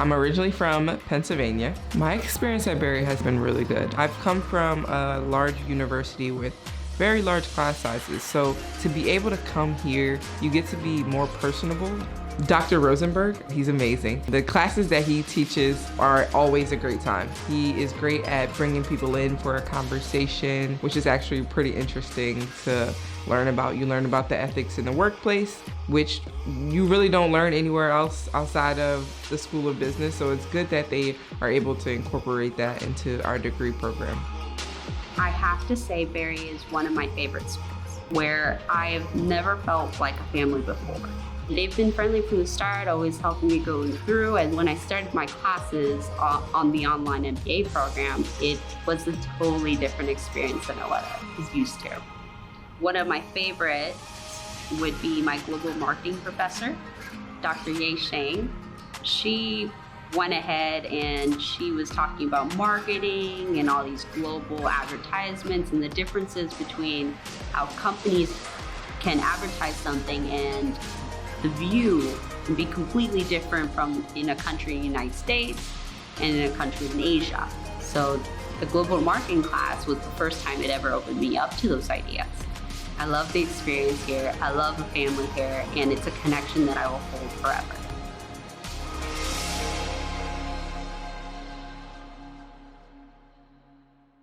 I'm originally from Pennsylvania. My experience at Berry has been really good. I've come from a large university with very large class sizes, so to be able to come here, you get to be more personable. Dr. Rosenberg, he's amazing. The classes that he teaches are always a great time. He is great at bringing people in for a conversation, which is actually pretty interesting to learn about. You learn about the ethics in the workplace, which you really don't learn anywhere else outside of the School of Business, so it's good that they are able to incorporate that into our degree program. I have to say Berry is one of my favorite schools, where I've never felt like a family before. They've been friendly from the start, always helping me going through, and when I started my classes on the online MBA program, it was a totally different experience than what I was used to. One of my favorites would be my global marketing professor, Dr. Ye Sheng. She went ahead and she was talking about marketing and all these global advertisements and the differences between how companies can advertise something, and the view can be completely different from in a country in the United States and in a country in Asia. So the global marketing class was the first time it ever opened me up to those ideas. I love the experience here, I love the family here, and it's a connection that I will hold forever.